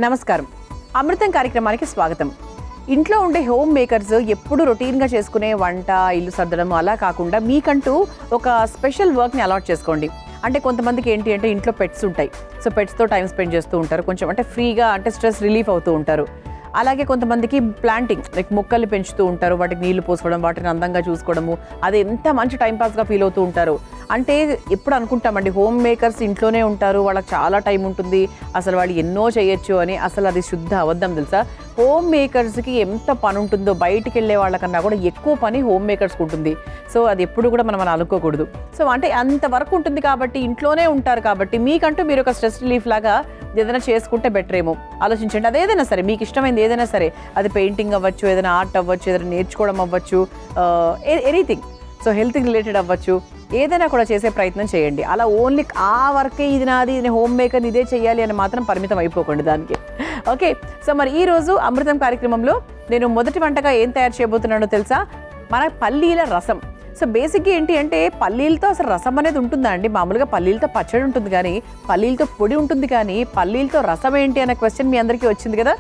నమస్కారం. అమృతం కార్యక్రమానికి స్వాగతం. ఇంట్లో ఉండే హోమ్ మేకర్స్ ఎప్పుడు రొటీన్గా చేసుకునే వంట, ఇల్లు సర్దడం అలా కాకుండా మీకంటూ ఒక స్పెషల్ వర్క్ని అలాట్ చేసుకోండి. అంటే కొంతమందికి ఏంటి అంటే ఇంట్లో పెట్స్ ఉంటాయి. సో పెట్స్తో టైం స్పెండ్ చేస్తూ ఉంటారు, కొంచెం అంటే ఫ్రీగా అంటే స్ట్రెస్ రిలీఫ్ అవుతూ ఉంటారు. అలాగే కొంతమందికి ప్లాంటింగ్ లైక్ మొక్కలు పెంచుతూ ఉంటారు, వాటికి నీళ్లు పోసుకోవడం, వాటిని అందంగా చూసుకోవడము, అది ఎంత మంచి టైంపాస్గా ఫీల్ అవుతూ ఉంటారు. అంటే ఎప్పుడు అనుకుంటామండి హోమ్ మేకర్స్ ఇంట్లోనే ఉంటారు, వాళ్ళకి చాలా టైం ఉంటుంది, అసలు వాళ్ళు ఎన్నో చేయొచ్చు అని. అసలు అది శుద్ధ అబద్ధం తెలుసా. హోమ్ మేకర్స్కి ఎంత పని ఉంటుందో బయటికి వెళ్ళే వాళ్ళకన్నా కూడా ఎక్కువ పని హోమ్ మేకర్స్కి ఉంటుంది. సో అది ఎప్పుడు కూడా మనం అనుకోకూడదు. సో అంటే అంత వర్క్ ఉంటుంది కాబట్టి ఇంట్లోనే ఉంటారు కాబట్టి మీకంటూ మీరు ఒక స్ట్రెస్ రిలీఫ్ లాగా ఏదైనా చేసుకుంటే బెటర్ ఏమో ఆలోచించండి. అదేదైనా సరే మీకు ఇష్టమైంది ఏదైనా సరే, అది పెయింటింగ్ అవ్వచ్చు, ఏదైనా ఆర్ట్ అవ్వచ్చు, ఏదైనా నేర్చుకోవడం అవ్వచ్చు, ఎనీథింగ్. సో హెల్త్ రిలేటెడ్ అవ్వచ్చు, ఏదైనా కూడా చేసే ప్రయత్నం చేయండి. అలా ఓన్లీ ఆ వర్కే ఇది నాది, ఇది హోమ్ మేకర్ ఇదే చేయాలి అని మాత్రం పరిమితం అయిపోకండి దానికి. ఓకే, సో మరి ఈరోజు అమృతం కార్యక్రమంలో నేను మొదటి వంటగా ఏం తయారు చేయబోతున్నానో తెలుసా? మన పల్లీల రసం. సో బేసిక్గా ఏంటి అంటే పల్లీలతో అసలు రసం అనేది ఉంటుందా అండి? మామూలుగా పల్లీలతో పచ్చడి ఉంటుంది కానీ, పల్లీలతో పొడి ఉంటుంది కానీ, పల్లీలతో రసం ఏంటి అనే క్వశ్చన్ మీ అందరికీ వచ్చింది కదా.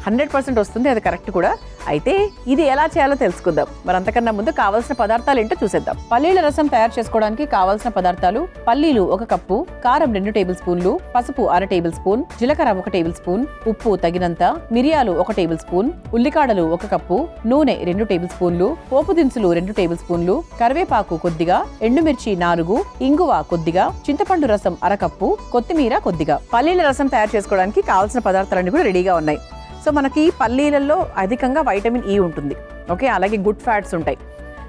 100% వస్తుంది, అది కరెక్ట్ కూడా. అయితే ఇది ఎలా చేయాలో తెలుసుకుందాం. మరి అంతకన్నా ముందు కావాల్సిన పదార్థాలు ఏంటో చూసేద్దాం. పల్లీల రసం తయారు చేసుకోవడానికి కావాల్సిన పదార్థాలు: పల్లీలు 1 కప్పు, కారం 2 టేబుల్ స్పూన్లు, పసుపు 1/2 టేబుల్ స్పూన్, జీలకర్ర 1 టేబుల్ స్పూన్, ఉప్పు తగినంత, మిరియాలు 1 టేబుల్ స్పూన్, ఉల్లికాడలు 1 కప్పు, నూనె 2 టేబుల్ స్పూన్లు, పోపు దినుసులు 2 టేబుల్ స్పూన్లు, కరివేపాకు కొద్దిగా, ఎండుమిర్చి 4, ఇంగువ కొద్దిగా, చింతపండు రసం 1/2 కప్పు, కొత్తిమీర కొద్దిగా. పల్లీల రసం తయారు చేసుకోవడానికి కావాల్సిన పదార్థాలన్నీ కూడా రెడీగా ఉన్నాయి. సో మనకి పల్లీలలో అధికంగా వైటమిన్ ఈ ఉంటుంది. ఓకే, అలాగే గుడ్ ఫ్యాట్స్ ఉంటాయి.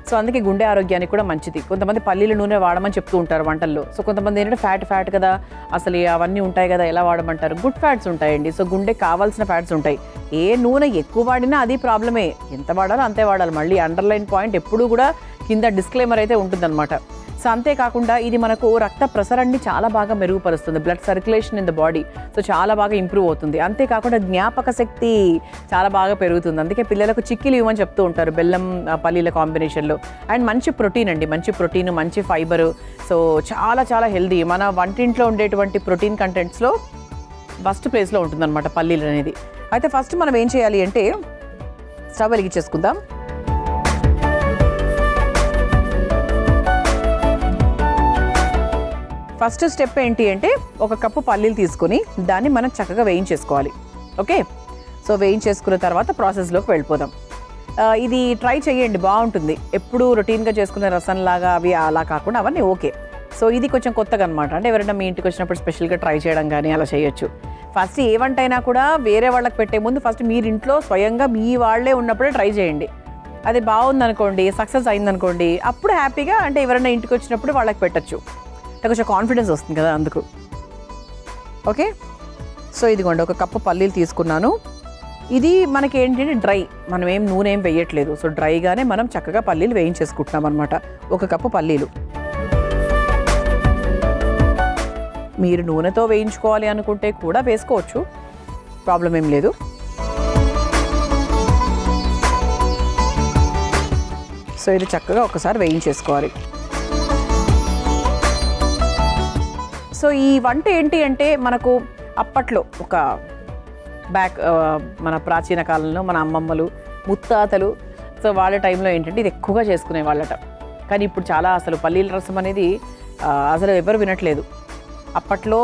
సో అందుకే గుండె ఆరోగ్యానికి కూడా మంచిది. కొంతమంది పల్లీల నూనె వాడమని చెప్తూ ఉంటారు వంటల్లో. సో కొంతమంది ఏంటంటే ఫ్యాట్ కదా, అసలు అవన్నీ ఉంటాయి కదా, ఎలా వాడమంటారు? గుడ్ ఫ్యాట్స్ ఉంటాయండి. సో గుండెకి కావాల్సిన ఫ్యాట్స్ ఉంటాయి. ఏ నూనె ఎక్కువ వాడినా అది ప్రాబ్లమే, ఎంత వాడాలో అంతే వాడాలి. మళ్ళీ అండర్లైన్ పాయింట్ ఎప్పుడూ కూడా కింద డిస్క్లైమర్ అయితే ఉంటుందన్నమాట. సో అంతేకాకుండా ఇది మనకు రక్త ప్రసరణని చాలా బాగా మెరుగుపరుస్తుంది, blood circulation in the body. So చాలా బాగా ఇంప్రూవ్ అవుతుంది. అంతేకాకుండా జ్ఞాపక శక్తి చాలా బాగా పెరుగుతుంది. అందుకే పిల్లలకు చిక్కీలు ఇవ్వమని చెప్తూ ఉంటారు బెల్లం పల్లీల కాంబినేషన్లో. అండ్ మంచి ప్రోటీన్ అండి, మంచి ప్రోటీన్, మంచి ఫైబరు. సో చాలా చాలా హెల్దీ. మన వంటింట్లో ఉండేటువంటి ప్రోటీన్ కంటెంట్స్లో ఫస్ట్ ప్లేస్లో ఉంటుందన్నమాట పల్లీలు అనేది. అయితే ఫస్ట్ మనం ఏం చేయాలి అంటే స్టవ్ వెలిగించేసుకుందాం. ఫస్ట్ స్టెప్ ఏంటి అంటే 1 కప్పు పల్లీలు తీసుకొని దాన్ని మనం చక్కగా వేయించేసుకోవాలి. ఓకే, సో వేయించేసుకున్న తర్వాత ప్రాసెస్లోకి వెళ్ళిపోదాం. ఇది ట్రై చేయండి, బాగుంటుంది. ఎప్పుడు రొటీన్గా చేసుకునే రసంలాగా అవి అలా కాకుండా అవన్నీ ఓకే. సో ఇది కొంచెం కొత్తగా అనమాట. అంటే ఎవరైనా మీ ఇంటికి వచ్చినప్పుడు స్పెషల్గా ట్రై చేయడం కానీ అలా చేయొచ్చు. ఫస్ట్ ఏ వంట అయినా కూడా వేరే వాళ్ళకి పెట్టే ముందు ఫస్ట్ మీరు ఇంట్లో స్వయంగా మీ వాళ్ళే ఉన్నప్పుడే ట్రై చేయండి. అది బాగుందనుకోండి, సక్సెస్ అయిందనుకోండి, అప్పుడు హ్యాపీగా అంటే ఎవరైనా ఇంటికి వచ్చినప్పుడు వాళ్ళకి పెట్టచ్చు. కొంచెం కాన్ఫిడెన్స్ వస్తుంది కదా అందుకు. ఓకే, సో ఇదిగోండి 1 కప్పు పల్లీలు తీసుకున్నాను. ఇది మనకి ఏంటంటే డ్రై, మనం ఏం నూనె ఏం వేయట్లేదు. సో డ్రైగానే మనం చక్కగా పల్లీలు వేయించేసుకుంటున్నాం అనమాట. 1 కప్పు పల్లీలు. మీరు నూనెతో వేయించుకోవాలి అనుకుంటే కూడా వేసుకోవచ్చు, ప్రాబ్లం ఏం లేదు. సో ఇది చక్కగా ఒకసారి వేయించేసుకోవాలి. సో ఈ వంట ఏంటి అంటే మనకు అప్పట్లో ఒక మన ప్రాచీన కాలంలో మన అమ్మమ్మలు, ముత్తాతలు, సో వాళ్ళ టైంలో ఏంటంటే ఇది ఎక్కువగా చేసుకునే వాళ్ళట. కానీ ఇప్పుడు చాలా అసలు పల్లీల రసం అనేది అసలు ఎవరు వినట్లేదు. అప్పట్లో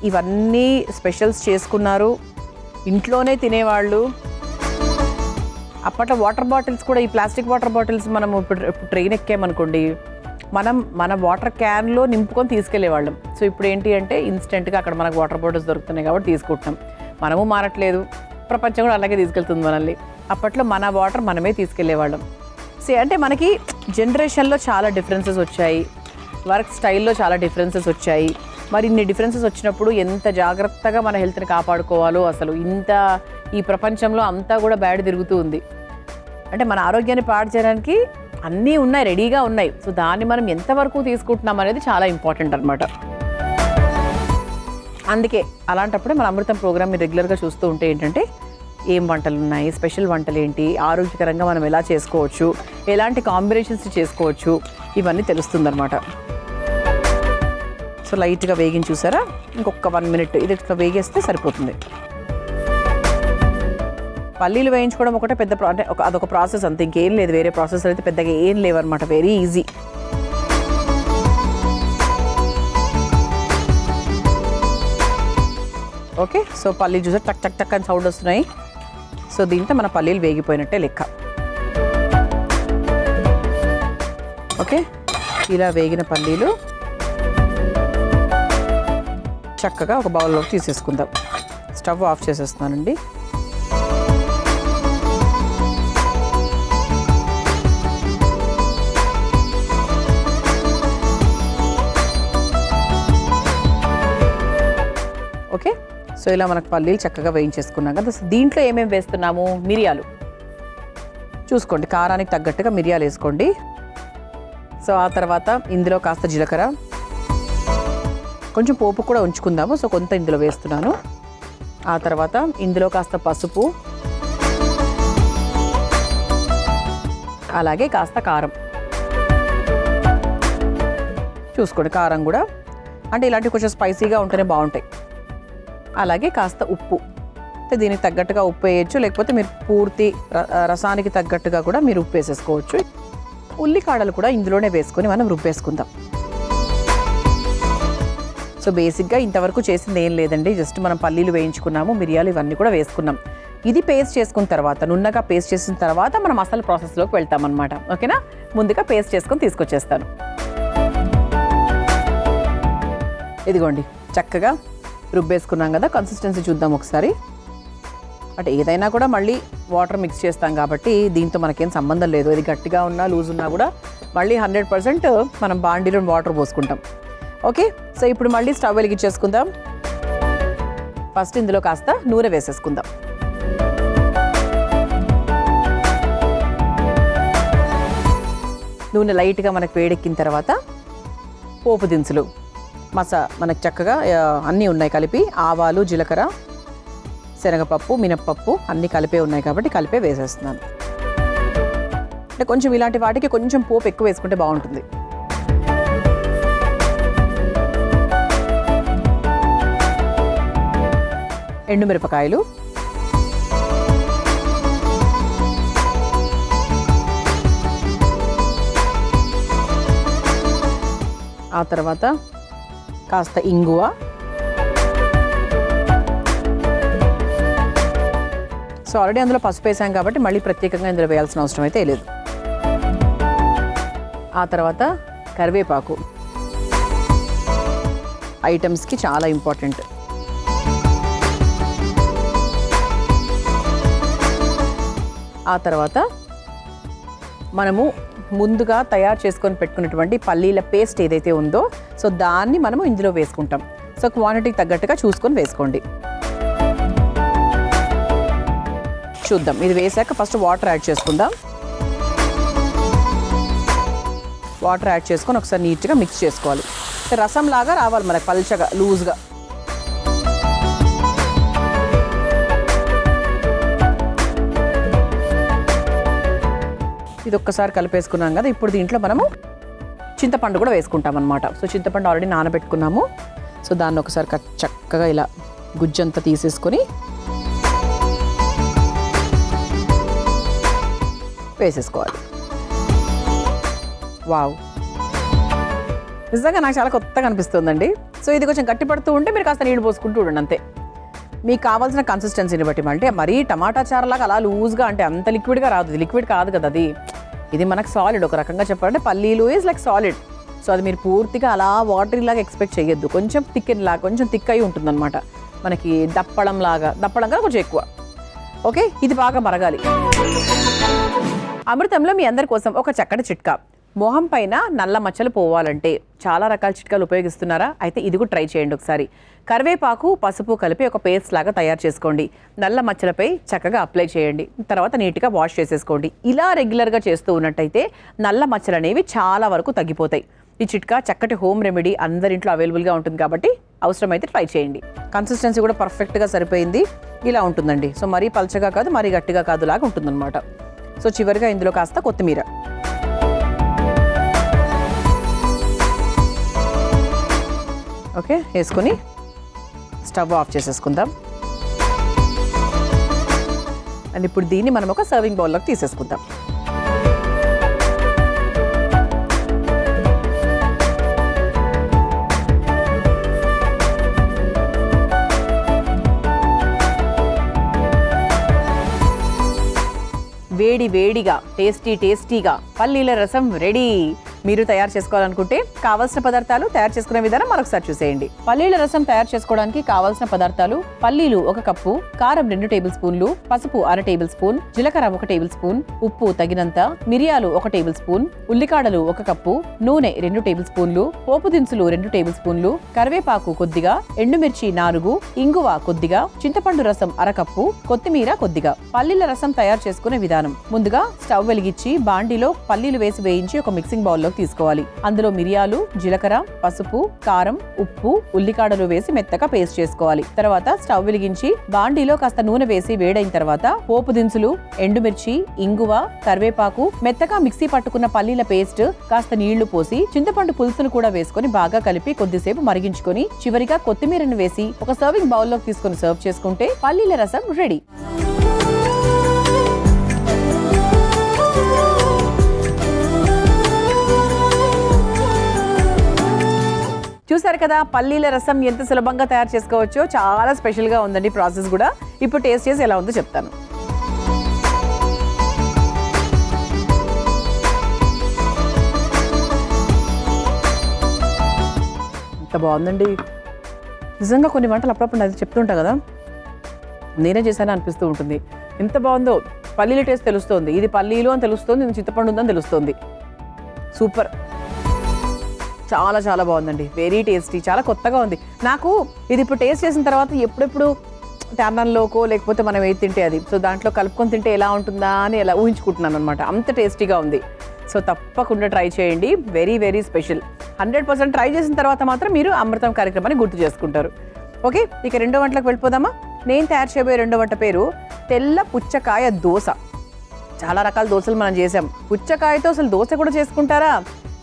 ఇవన్నీ స్పెషల్స్ చేసుకున్నారు, ఇంట్లోనే తినేవాళ్ళు. అప్పట్లో వాటర్ బాటిల్స్ కూడా, ఈ ప్లాస్టిక్ వాటర్ బాటిల్స్ మనం ఇప్పుడు ట్రైన్ ఎక్కామనుకోండి, మనం మన వాటర్ క్యాన్లో నింపుకొని తీసుకెళ్లేవాళ్ళం. సో ఇప్పుడు ఏంటి అంటే ఇన్స్టెంట్గా అక్కడ మనకు వాటర్ బాటిల్స్ దొరుకుతున్నాయి కాబట్టి తీసుకుంటున్నాం. మనము మారట్లేదు, ప్రపంచం కూడా అలాగే తీసుకెళ్తుంది మనల్ని. అప్పట్లో మన వాటర్ మనమే తీసుకెళ్లేవాళ్ళం. సో అంటే మనకి జనరేషన్లో చాలా డిఫరెన్సెస్ వచ్చాయి, వర్క్ స్టైల్లో చాలా డిఫరెన్సెస్ వచ్చాయి. మరి ఇన్ని డిఫరెన్సెస్ వచ్చినప్పుడు ఎంత జాగ్రత్తగా మన హెల్త్ని కాపాడుకోవాలో, అసలు ఇంత ఈ ప్రపంచంలో అంతా కూడా బ్యాడ్ తిరుగుతూ ఉంది. అంటే మన ఆరోగ్యాన్ని పాడు చేయడానికి అన్నీ ఉన్నాయి, రెడీగా ఉన్నాయి. సో దాన్ని మనం ఎంతవరకు తీసుకుంటున్నాం అనేది చాలా ఇంపార్టెంట్ అనమాట. అందుకే అలాంటప్పుడే మన అమృతం ప్రోగ్రామ్ మీరు రెగ్యులర్గా చూస్తూ ఉంటే ఏంటంటే ఏం వంటలు ఉన్నాయి, స్పెషల్ వంటలు ఏంటి, ఆరోగ్యకరంగా మనం ఎలా చేసుకోవచ్చు, ఎలాంటి కాంబినేషన్స్ చేసుకోవచ్చు, ఇవన్నీ తెలుస్తుందన్నమాట. సో లైట్గా వేగిని చూసారా, ఇంకొక 1 మినిట్ ఇది ఇట్లా వేగేస్తే సరిపోతుంది. పల్లీలు వేయించుకోవడం ఒకటే పెద్ద అంటే అదొక ప్రాసెస్ అంతే, ఇంకేం లేదు. వేరే ప్రాసెస్ అయితే పెద్దగా ఏం లేవన్నమాట, వెరీ ఈజీ. ఓకే, సో పల్లీలు చూసారు టక్ టక్ టక్ అని సౌండ్ వస్తున్నాయి. సో దీంతో మన పల్లీలు వేగిపోయినట్టే లెక్క. ఓకే, ఇలా వేగిన పల్లీలు చక్కగా ఒక బౌల్లోకి తీసేసుకుందాం. స్టవ్ ఆఫ్ చేసేస్తున్నానండి. ఓకే, సో ఇలా మనకు పల్లీలు చక్కగా వేయించేసుకున్నాం కదా. దీంట్లో ఏమేమి వేస్తున్నాము? మిరియాలు చూసుకోండి, కారానికి తగ్గట్టుగా మిరియాలు వేసుకోండి. సో ఆ తర్వాత ఇందులో కాస్త జీలకర్ర, కొంచెం పోపు కూడా ఉంచుకుందాము. సో కొంత ఇందులో వేస్తున్నాను. ఆ తర్వాత ఇందులో కాస్త పసుపు, అలాగే కాస్త కారం చూసుకోండి. కారం కూడా అంటే ఇలాంటివి కొంచెం స్పైసీగా ఉంటేనే బాగుంటాయి. అలాగే కాస్త ఉప్పు, దీనికి తగ్గట్టుగా ఉప్పు వేయచ్చు, లేకపోతే మీరు పూర్తి రసానికి తగ్గట్టుగా కూడా మీరు ఉప్పు వేసేసుకోవచ్చు. ఉల్లికాడలు కూడా ఇందులోనే వేసుకొని మనం రుబ్బేసుకుందాం. సో బేసిక్గా ఇంతవరకు చేసింది ఏం లేదండి, జస్ట్ మనం పల్లీలు వేయించుకున్నాము, మిరియాలు ఇవన్నీ కూడా వేసుకున్నాం. ఇది పేస్ట్ చేసుకున్న తర్వాత, నున్నగా పేస్ట్ చేసిన తర్వాత మనం అసలు ప్రాసెస్లోకి వెళ్తామన్నమాట. ఓకేనా, ముందుగా పేస్ట్ చేసుకొని తీసుకొచ్చేస్తాను. ఇదిగోండి చక్కగా రుబ్బేసుకున్నాం కదా. కన్సిస్టెన్సీ చూద్దాం ఒకసారి. అంటే ఏదైనా కూడా మళ్ళీ వాటర్ మిక్స్ చేస్తాం కాబట్టి దీంతో మనకేం సంబంధం లేదు. ఇది గట్టిగా ఉన్నా లూజ్ ఉన్నా కూడా మళ్ళీ 100% మనం బాండీలో వాటర్ పోసుకుంటాం. ఓకే, సో ఇప్పుడు మళ్ళీ స్టవ్ వెలిగించేసుకుందాం. ఫస్ట్ ఇందులో కాస్త నూనె వేసేసుకుందాం. నూనె లైట్గా మనకు వేడెక్కిన తర్వాత పోపు దినుసులు మనకు చక్కగా అన్నీ ఉన్నాయి కలిపి. ఆవాలు, జీలకర్ర, శనగపప్పు, మినప్పప్పు అన్నీ కలిపే ఉన్నాయి కాబట్టి కలిపే వేసేస్తున్నాను. అంటే కొంచెం ఇలాంటి వాటికి కొంచెం పోపు ఎక్కువ వేసుకుంటే బాగుంటుంది. ఎండుమిరపకాయలు, ఆ తర్వాత కాస్త ఇంగువ, సో ఆల్రెడీ అందులో పసుపు వేసాం కాబట్టి మళ్ళీ ప్రత్యేకంగా ఇందులో వేయాల్సిన అవసరం అయితే లేదు. ఆ తర్వాత కరివేపాకు ఐటమ్స్కి చాలా ఇంపార్టెంట్. ఆ తర్వాత మనము ముందుగా తయారు చేసుకొని పెట్టుకున్నటువంటి పల్లీల పేస్ట్ ఏదైతే ఉందో సో దాన్ని మనము ఇందులో వేసుకుంటాం. సో క్వాంటిటీకి తగ్గట్టుగా చూసుకొని వేసుకోండి. చూద్దాం, ఇది వేసాక ఫస్ట్ వాటర్ యాడ్ చేసుకుందాం. వాటర్ యాడ్ చేసుకొని ఒకసారి నీట్గా మిక్స్ చేసుకోవాలి. రసం లాగా రావాలి మనకు, పల్చగా లూజ్గా. ఇది ఒక్కసారి కలిపేసుకున్నాం కదా. ఇప్పుడు దీంట్లో మనము చింతపండు కూడా వేసుకుంటాం అన్నమాట. సో చింతపండు ఆల్రెడీ నానబెట్టుకున్నాము. సో దాన్ని ఒకసారి చక్కగా ఇలా గుజ్జంతా తీసేసుకొని వేసేసుకోవాలి. వావ్, నిజంగా నాకు చాలా కొత్తగా అనిపిస్తుందండి. సో ఇది కొంచెం గట్టి పడుతూ ఉంటే మీరు కాస్త నీళ్ళు పోసుకుంటూ ఉండండి అంతే, మీకు కావాల్సిన కన్సిస్టెన్సీని బట్టి. అంటే మరీ టమాటా చారులాగా అలా లూజ్గా అంటే అంత లిక్విడ్గా రాదు, ఇది లిక్విడ్ కాదు కదా అది. ఇది మనకు సాలిడ్, ఒక రకంగా చెప్పాలంటే పల్లీలు ఈజ్ లైక్ సాలిడ్. సో అది మీరు పూర్తిగా అలా వాటరీ లాగా ఎక్స్పెక్ట్ చేయొద్దు. కొంచెం థిక్ లాగా, కొంచెం థిక్ అయి ఉంటుందన్నమాట మనకి, దప్పడం కన్నా కొంచెం ఎక్కువ. ఓకే, ఇది బాగా మరగాలి. అమృతంలో మీ అందరి కోసం ఒక చక్కటి చిట్కా. మొహం పైన నల్ల మచ్చలు పోవాలంటే చాలా రకాల చిట్కాలు ఉపయోగిస్తున్నారా? అయితే ఇది కూడా ట్రై చేయండి ఒకసారి. కరివేపాకు, పసుపు కలిపి ఒక పేస్ట్ లాగా తయారు చేసుకోండి. నల్ల మచ్చలపై చక్కగా అప్లై చేయండి. తర్వాత నీట్గా వాష్ చేసేసుకోండి. ఇలా రెగ్యులర్గా చేస్తూ ఉన్నట్టయితే నల్ల మచ్చలు అనేవి చాలా వరకు తగ్గిపోతాయి. ఈ చిట్కా చక్కటి హోమ్ రెమెడీ, అందరింట్లో అవైలబుల్గా ఉంటుంది కాబట్టి అవసరమైతే ట్రై చేయండి. కన్సిస్టెన్సీ కూడా పర్ఫెక్ట్గా సరిపోయింది. ఇలా ఉంటుందండి. సో మరీ పల్చగా కాదు, మరీ గట్టిగా కాదు లాగా ఉంటుందన్నమాట. సో చివరిగా ఇందులో కాస్త కొత్తిమీర, ఓకే, వేసుకొని స్టవ్ ఆఫ్ చేసేసుకుందాం. అండ్ ఇప్పుడు దీన్ని మనం ఒక సర్వింగ్ బౌల్లోకి తీసేసుకుందాం. వేడి వేడిగా టేస్టీగా పల్లీల రసం రెడీ. మీరు తయారు చేసుకోవాలనుకుంటే కావాల్సిన పదార్థాలు, తయారు చేసుకునే విధానం మరొకసారి చూసేయండి. పల్లీల రసం తయారు చేసుకోవడానికి కావాల్సిన పదార్థాలు: పల్లీలు 1 కప్పు, కారం 2 టేబుల్ స్పూన్లు, పసుపు 1/2 టేబుల్ స్పూన్, జీలకర్ర 1 టేబుల్ స్పూన్, ఉప్పు తగినంత, మిరియాలు 1 టేబుల్ స్పూన్, ఉల్లికాడలు 1 కప్పు, నూనె 2 టేబుల్ స్పూన్లు, పోపు దినుసులు 2 టేబుల్ స్పూన్లు, కరివేపాకు కొద్దిగా, ఎండుమిర్చి 4, ఇంగువ కొద్దిగా, చింతపండు రసం 1/2 కప్పు, కొత్తిమీర కొద్దిగా. పల్లీల రసం తయారు చేసుకునే విధానం: ముందుగా స్టవ్ వెలిగించి బాండీలో పల్లీలు వేసి వేయించి ఒక మిక్సింగ్ బౌల్ తీసుకోవాలి. అందులో మిరియాలు, జీలకర్ర, పసుపు, కారం, ఉప్పు, ఉల్లికాడలు వేసి మెత్తగా పేస్ట్ చేసుకోవాలి. తర్వాత స్టవ్ వెలిగించి బాండీలో కాస్త నూనె వేసి వేడైన తర్వాత పోపు దినుసులు, ఎండుమిర్చి, ఇంగువ, కరివేపాకు, మెత్తగా మిక్సీ పట్టుకున్న పల్లీల పేస్ట్, కాస్త నీళ్లు పోసి చింతపండు పులుసును కూడా వేసుకొని బాగా కలిపి కొద్దిసేపు మరిగించుకొని చివరిగా కొత్తిమీరను వేసి ఒక సర్వింగ్ బౌల్లోకి తీసుకొని సర్వ్ చేసుకుంటే పల్లీల రసం రెడీ. చూసారు కదా పల్లీల రసం ఎంత సులభంగా తయారు చేసుకోవచ్చో. చాలా స్పెషల్గా ఉందండి ప్రాసెస్ కూడా. ఇప్పుడు టేస్ట్ చేసి ఎలా ఉందో చెప్తాను. ఎంత బాగుందండి నిజంగా. కొన్ని వంటలు అప్పుడప్పుడు అది చెప్తుంటా కదా, నేనే చేశాను అనిపిస్తూ ఉంటుంది. ఎంత బాగుందో. పల్లీల టేస్ట్ తెలుస్తుంది, ఇది పల్లీలు అని తెలుస్తుంది, ఇది చింతపండు ఉందని తెలుస్తుంది. సూపర్, చాలా చాలా బాగుందండి. వెరీ టేస్టీ, చాలా కొత్తగా ఉంది నాకు. ఇది ఇప్పుడు టేస్ట్ చేసిన తర్వాత ఎప్పుడెప్పుడు అన్నంలోకో లేకపోతే మనం ఏది తింటే అది, సో దాంట్లో కలుపుకొని తింటే ఎలా ఉంటుందా అని ఎలా ఊహించుకుంటున్నాను అనమాట. అంత టేస్టీగా ఉంది. సో తప్పకుండా ట్రై చేయండి. Very very special. 100% ట్రై చేసిన తర్వాత మాత్రం మీరు అమృతం కార్యక్రమాన్ని గుర్తు చేసుకుంటారు. ఓకే, ఇక రెండో వంటలకు వెళ్ళిపోదామా. నేను తయారు చేయబోయే రెండో వంట పేరు తెల్ల పుచ్చకాయ దోశ. చాలా రకాల దోశలు మనం చేసాం. పుచ్చకాయతో అసలు దోశ కూడా చేసుకుంటారా?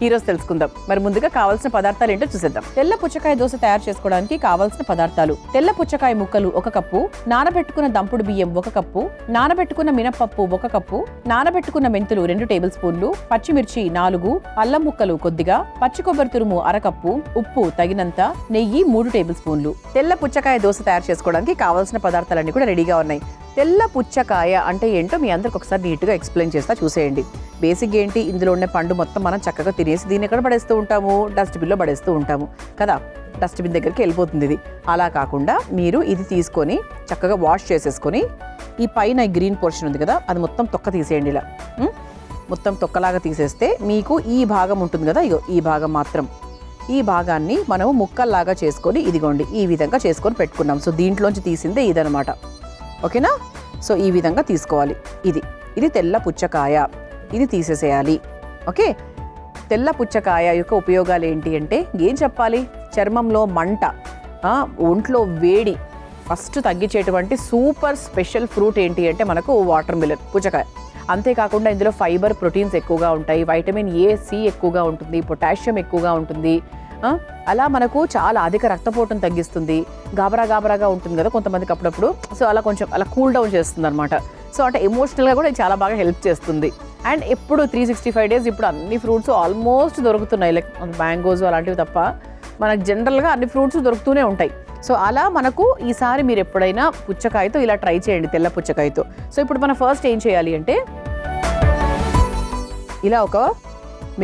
ఈరోజు తెలుసుకుందాం. మరి ముందుగా కావాల్సిన పదార్థాలు ఏంటో చూసేద్దాం. తెల్ల పుచ్చకాయ దోశ తయారు చేసుకోవడానికి కావాల్సిన పదార్థాలు: తెల్ల పుచ్చకాయ ముక్కలు 1 కప్పు, నానబెట్టుకున్న దంపుడు బియ్యం 1 కప్పు, నానబెట్టుకున్న మినపప్పు 1 కప్పు, నానబెట్టుకున్న మెంతులు 2 టేబుల్ స్పూన్లు, పచ్చిమిర్చి 4, అల్లం ముక్కలు కొద్దిగా, పచ్చి కొబ్బరి తురుము 1/2 కప్పు, ఉప్పు తగినంత, నెయ్యి 3 టేబుల్ స్పూన్లు. తెల్ల పుచ్చకాయ దోశ తయారు చేసుకోవడానికి కావాల్సిన పదార్థాలన్నీ కూడా రెడీగా ఉన్నాయి. తెల్ల పుచ్చకాయ అంటే ఏంటో మీ అందరికి ఒకసారి నీట్గా ఎక్స్ప్లెయిన్ చేస్తా, చూసేయండి. బేసిక్ ఏంటి, ఇందులో ఉన్న పండు మొత్తం మనం చక్కగా తినేసి దీన్ని ఎక్కడ పడేస్తూ ఉంటాము? డస్ట్బిన్లో పడేస్తూ ఉంటాము కదా. డస్ట్బిన్ దగ్గరికి వెళ్ళిపోతుంది ఇది. అలా కాకుండా మీరు ఇది తీసుకొని చక్కగా వాష్ చేసేసుకొని ఈ పైన గ్రీన్ పోర్షన్ ఉంది కదా, అది మొత్తం తొక్క తీసేయండి. ఇలా మొత్తం తొక్కలాగా తీసేస్తే మీకు ఈ భాగం ఉంటుంది కదా, ఇగో ఈ భాగం మాత్రం, ఈ భాగాన్ని మనము ముక్కల్లాగా చేసుకొని ఇదిగోండి ఈ విధంగా చేసుకొని పెట్టుకున్నాం. సో దీంట్లోంచి తీసిందే ఇదనమాట. ఓకేనా? సో ఈ విధంగా తీసుకోవాలి. ఇది తెల్ల పుచ్చకాయ, ఇది తీసేసేయాలి. ఓకే, తెల్ల పుచ్చకాయ యొక్క ఉపయోగాలు ఏంటి అంటే ఏం చెప్పాలి? చర్మంలో మంట, ఒంట్లో వేడి ఫస్ట్ తగ్గించేటువంటి సూపర్ స్పెషల్ ఫ్రూట్ ఏంటి అంటే మనకు వాటర్ మిలన్, పుచ్చకాయ. అంతేకాకుండా ఇందులో ఫైబర్, ప్రోటీన్స్ ఎక్కువగా ఉంటాయి, వైటమిన్ ఏ, సి ఎక్కువగా ఉంటుంది, పొటాషియం ఎక్కువగా ఉంటుంది. అలా మనకు చాలా అధిక రక్తపోటును తగ్గిస్తుంది. గాబరాగా ఉంటుంది కదా కొంతమందికి అప్పుడప్పుడు. సో అలా కొంచెం అలా కూల్ డౌన్ చేస్తుంది అనమాట. సో అంటే ఎమోషనల్గా కూడా చాలా బాగా హెల్ప్ చేస్తుంది. అండ్ ఎప్పుడు 365 days ఇప్పుడు అన్ని ఫ్రూట్స్ ఆల్మోస్ట్ దొరుకుతున్నాయి. లైక్ మ్యాంగోస్ అలాంటివి తప్ప మనకు జనరల్గా అన్ని ఫ్రూట్స్ దొరుకుతూనే ఉంటాయి. సో అలా మనకు ఈసారి మీరు ఎప్పుడైనా పుచ్చకాయతో ఇలా ట్రై చేయండి, తెల్ల పుచ్చకాయతో. సో ఇప్పుడు మనం ఫస్ట్ ఏం చేయాలి అంటే ఇలా ఒక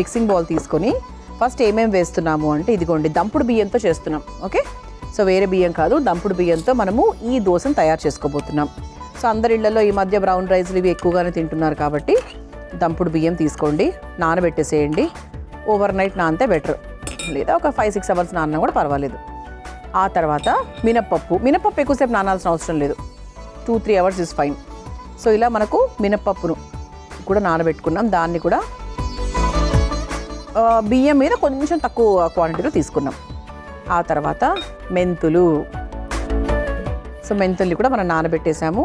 మిక్సింగ్ బౌల్ తీసుకొని ఫస్ట్ ఏమేమి వేస్తున్నాము అంటే ఇదిగోండి దంపుడు బియ్యంతో చేస్తున్నాం. ఓకే, సో వేరే బియ్యం కాదు, దంపుడు బియ్యంతో మనము ఈ దోశను తయారు చేసుకోబోతున్నాం. సో అందరి ఇళ్లలో ఈ మధ్య బ్రౌన్ రైస్లు ఇవి ఎక్కువగానే తింటున్నారు కాబట్టి దంపుడు బియ్యం తీసుకోండి, నానబెట్టేసేయండి. ఓవర్ నైట్ నానితే బెటర్, లేదా ఒక 5-6 hours నాన్న కూడా పర్వాలేదు. ఆ తర్వాత మినపప్పు ఎక్కువసేపు నానాల్సిన అవసరం లేదు, 2-3 hours ఇస్ ఫైన్. సో ఇలా మనకు మినపప్పును కూడా నానబెట్టుకున్నాం, దాన్ని కూడా బియ్యం మీద కొంచెం తక్కువ క్వాంటిటీలో తీసుకున్నాం. ఆ తర్వాత మెంతులు, సో మెంతుల్ని కూడా మనం నానబెట్టేసాము.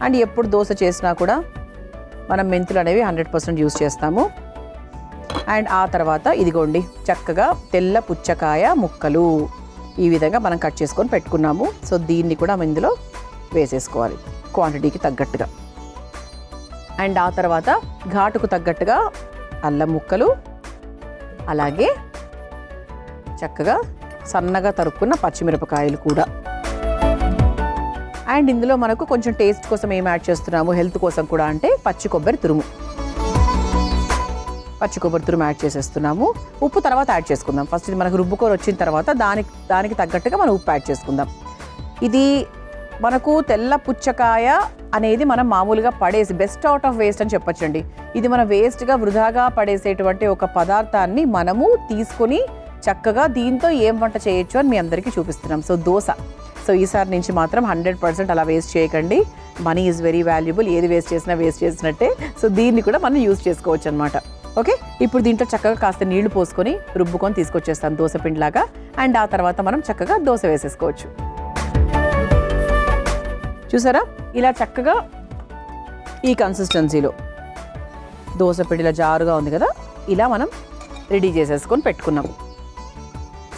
అండ్ ఎప్పుడు దోశ చేసినా కూడా మనం మెంతులు అనేవి 100% యూస్ చేస్తాము. అండ్ ఆ తర్వాత ఇదిగోండి చక్కగా తెల్ల పుచ్చకాయ ముక్కలు ఈ విధంగా మనం కట్ చేసుకొని పెట్టుకున్నాము. సో దీన్ని కూడా ఇందులో వేసేసుకోవాలి క్వాంటిటీకి తగ్గట్టుగా. అండ్ ఆ తర్వాత ఘాటుకు తగ్గట్టుగా అల్లం ముక్కలు, అలాగే చక్కగా సన్నగా తరుక్కున్న పచ్చిమిరపకాయలు కూడా. అండ్ ఇందులో మనకు కొంచెం టేస్ట్ కోసం ఏం యాడ్ చేస్తున్నాము, హెల్త్ కోసం కూడా, అంటే పచ్చి కొబ్బరి తురుము యాడ్ చేసేస్తున్నాము. ఉప్పు తర్వాత యాడ్ చేసుకుందాం. ఫస్ట్ ఇది మనకు రుబ్బుకొని వచ్చిన తర్వాత దానికి తగ్గట్టుగా మనం ఉప్పు యాడ్ చేసుకుందాం. ఇది మనకు తెల్ల పుచ్చకాయ అనేది మనం మామూలుగా పడేసి బెస్ట్ అవుట్ ఆఫ్ వేస్ట్ అని చెప్పొచ్చండి. ఇది మన వేస్ట్గా వృధాగా పడేసేటువంటి ఒక పదార్థాన్ని మనము తీసుకొని చక్కగా దీంతో ఏం వంట చేయొచ్చు అని మీ అందరికీ చూపిస్తున్నాం. సో దోశ. సో ఈసారి నుంచి మాత్రం 100% అలా వేస్ట్ చేయకండి. Money is very valuable. ఏది వేస్ట్ చేసినా వేస్ట్ చేసినట్టే. సో దీన్ని కూడా మనం యూజ్ చేసుకోవచ్చు అనమాట. ఓకే, ఇప్పుడు దీంట్లో చక్కగా కాస్త నీళ్లు పోసుకొని రుబ్బుకొని తీసుకొచ్చేస్తాం దోశ పిండిలాగా. అండ్ ఆ తర్వాత మనం చక్కగా దోశ వేసేసుకోవచ్చు. చూసారా, ఇలా చక్కగా ఈ కన్సిస్టెన్సీలో దోశ పిండిలా జారుగా ఉంది కదా, ఇలా మనం రెడీ చేసేసుకొని పెట్టుకున్నాం.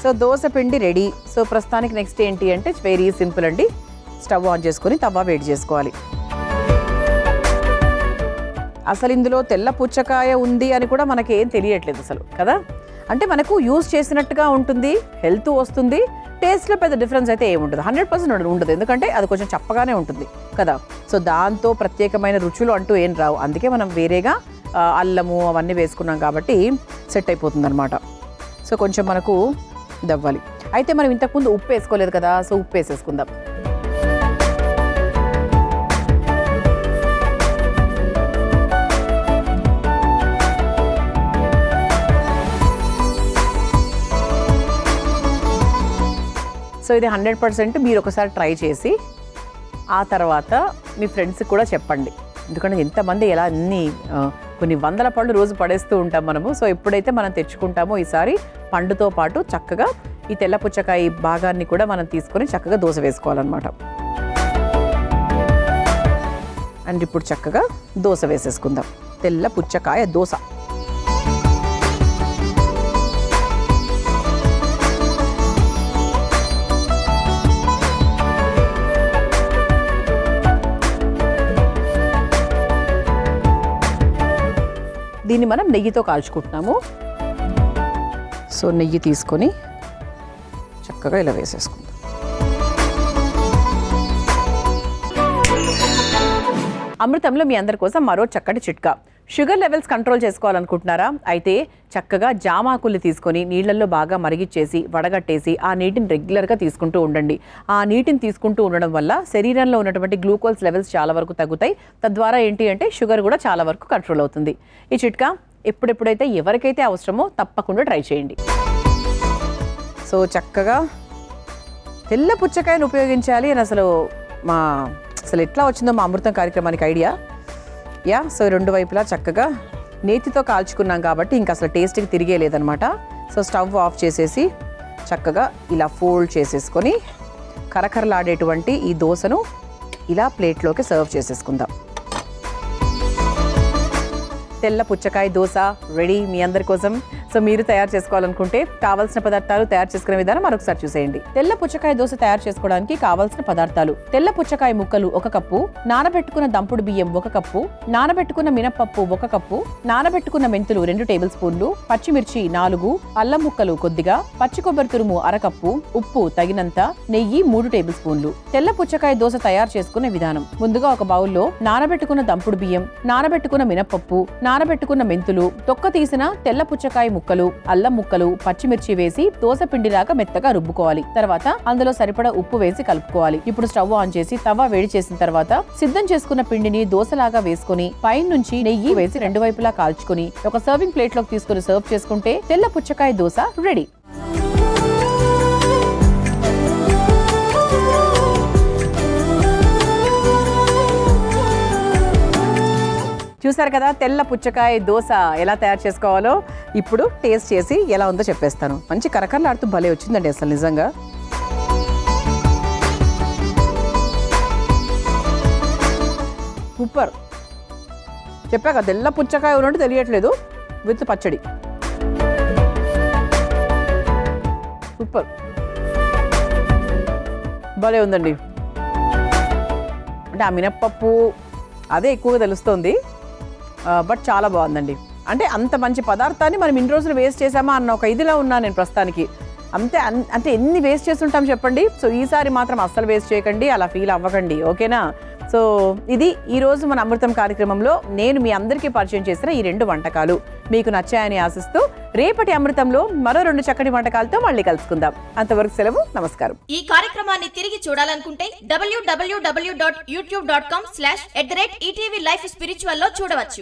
సో దోశ పిండి రెడీ. సో ప్రస్తుతానికి నెక్స్ట్ ఏంటి అంటే వెరీ సింపుల్ అండి. స్టవ్ ఆన్ చేసుకొని తవ్వ వేడి చేసుకోవాలి. అసలు ఇందులో తెల్ల పుచ్చకాయ ఉంది అని కూడా మనకేం తెలియట్లేదు అసలు కదా. అంటే మనకు యూజ్ చేసినట్టుగా ఉంటుంది, హెల్త్ వస్తుంది, టేస్ట్లో పెద్ద డిఫరెన్స్ అయితే ఏముండదు. 100% ఉండదు, ఎందుకంటే అది కొంచెం చప్పగానే ఉంటుంది కదా. సో దాంతో ప్రత్యేకమైన రుచులు అంటూ ఏం రావు. అందుకే మనం వేరేగా అల్లము అవన్నీ వేసుకున్నాం కాబట్టి సెట్ అయిపోతుంది అనమాట. సో కొంచెం మనకు దవ్వాలి. అయితే మనం ఇంతకుముందు ఉప్పు వేసుకోలేదు కదా, సో ఉప్పు వేసేసుకుందాం. సో ఇది 100% మీరు ఒకసారి ట్రై చేసి ఆ తర్వాత మీ ఫ్రెండ్స్కి కూడా చెప్పండి. ఎందుకంటే ఎంతమంది ఎలా కొన్ని వందల పళ్ళు రోజు పడేస్తూ ఉంటాం మనము. సో ఎప్పుడైతే మనం తెచ్చుకుంటామో ఈసారి పండుతో పాటు చక్కగా ఈ తెల్ల పుచ్చకాయ భాగాన్ని కూడా మనం తీసుకొని చక్కగా దోశ వేసుకోవాలన్నమాట. అండ్ ఇప్పుడు చక్కగా దోశ వేసేసుకుందాం. తెల్ల పుచ్చకాయ దోశ. దీన్ని మనం నెయ్యితో కాల్చుకుంటున్నాము. సో నెయ్యి తీసుకొని చక్కగా ఇలా వేసేసుకుందాం. అమృతంలో మీ అందరి కోసం మరో చక్కటి చిట్కా. షుగర్ లెవెల్స్ కంట్రోల్ చేసుకోవాలనుకుంటున్నారా? అయితే చక్కగా జామాకుల్ని తీసుకొని నీళ్లలో బాగా మరిగిచ్చేసి వడగట్టేసి ఆ నీటిని రెగ్యులర్గా తీసుకుంటూ ఉండండి. ఆ నీటిని తీసుకుంటూ ఉండడం వల్ల శరీరంలో ఉన్నటువంటి గ్లూకోజ్ లెవెల్స్ చాలా వరకు తగ్గుతాయి. తద్వారా ఏంటి అంటే షుగర్ కూడా చాలా వరకు కంట్రోల్ అవుతుంది. ఈ చిట్కా ఎప్పుడెప్పుడైతే ఎవరికైతే అవసరమో తప్పకుండా ట్రై చేయండి. సో చక్కగా తెల్ల పుచ్చకాయను ఉపయోగించాలి అని అసలు ఎట్లా వచ్చిందో మా అమృతం కార్యక్రమానికి ఐడియా. సో రెండు వైపులా చక్కగా నేతితో కాల్చుకున్నాం కాబట్టి ఇంకా అసలు టేస్ట్కి తిరిగే లేదనమాట. సో స్టవ్ ఆఫ్ చేసేసి చక్కగా ఇలా ఫోల్డ్ చేసేసుకొని కరకరలాడేటువంటి ఈ దోశను ఇలా ప్లేట్లోకి సర్వ్ చేసేసుకుందాం. తెల్ల పుచ్చకాయ దోశ రెడీ మీ అందరి కోసం. సో మీరు తయారు చేసుకోవాలనుకుంటే కావాల్సిన పదార్థాలు తయారు చేసుకునే విధానం మరొకసారి చూసేయండి. తెల్ల పుచ్చకాయ దోశ తయారు చేసుకోవడానికి కావాల్సిన పదార్థాలు: తెల్ల పుచ్చకాయ ముక్కలు 1 కప్పు, నానబెట్టుకున్న దంపుడు బియ్యం 1 కప్పు, నానబెట్టుకున్న మినపప్పు 1 కప్పు, నానబెట్టుకున్న మెంతులు 2 టేబుల్ స్పూన్లు, పచ్చిమిర్చి 4, అల్లం ముక్కలు కొద్దిగా, పచ్చి కొబ్బరి తురుము 1 కప్పు, ఉప్పు తగినంత, నెయ్యి 3 టేబుల్ స్పూన్లు. తెల్ల పుచ్చకాయ దోశ తయారు చేసుకునే విధానం: ముందుగా ఒక బౌల్లో నానబెట్టుకున్న దంపుడు బియ్యం, నానబెట్టుకున్న మినపప్పు, నానబెట్టుకున్న మెంతులు, తొక్క తీసిన తెల్ల పుచ్చకాయ ముక్కలు, అల్లం ముక్కలు, పచ్చిమిర్చి వేసి దోశ పిండిలాగా మెత్తగా రుబ్బుకోవాలి. తర్వాత అందులో సరిపడా ఉప్పు వేసి కలుపుకోవాలి. ఇప్పుడు స్టవ్ ఆన్ చేసి తవ్వ వేడి చేసిన తర్వాత సిద్ధం చేసుకున్న పిండిని దోశలాగా వేసుకుని పైన నుంచి నెయ్యి వేసి 2 వైపులా కాల్చుకుని ఒక సర్వింగ్ ప్లేట్ లోకి తీసుకుని సర్వ్ చేసుకుంటే తెల్ల పుచ్చకాయ దోశ రెడీ. చూసారు కదా తెల్ల పుచ్చకాయ దోశ ఎలా తయారు చేసుకోవాలో. ఇప్పుడు టేస్ట్ చేసి ఎలా ఉందో చెప్పేస్తాను. మంచి కరకరలాడుతూ భలే వచ్చిందండి అసలు నిజంగా. సూపర్. చెప్పాక తెల్ల పుచ్చకాయ ఉన్నట్టు తెలియట్లేదు విత్ పచ్చడి. సూపర్, భలే ఉందండి. అంటే ఆ మినప్పప్పు అదే ఎక్కువగా తెలుస్తుంది. బట్ చాలా బాగుందండి. అంటే అంత మంచి పదార్థాన్ని మనం ఇన్ని రోజులు వేస్ట్ చేసామా అన్న ఒక ఇదిలో ఉన్నాను నేను ప్రస్తుతానికి. అంటే ఎన్ని వేస్ట్ చేస్తుంటాం చెప్పండి. సో ఈసారి మాత్రం అస్సలు వేస్ట్ చేయకండి, అలా ఫీల్ అవ్వకండి, ఓకేనా? సో ఇది ఈరోజు మన అమృతం కార్యక్రమంలో నేను మీ అందరికీ పరిచయం చేసిన ఈ 2 వంటకాలు మీకు నచ్చాయని ఆశిస్తూ రేపటి అమృతంలో మరో 2 చక్కటి వంటకాలతో మళ్ళీ కలుసుకుందాం. అంతవరకు సెలవు, నమస్కారం. ఈ కార్యక్రమాన్ని తిరిగి చూడాలనుకుంటే www.youtube.com/ETV Life Spiritual లో చూడవచ్చు.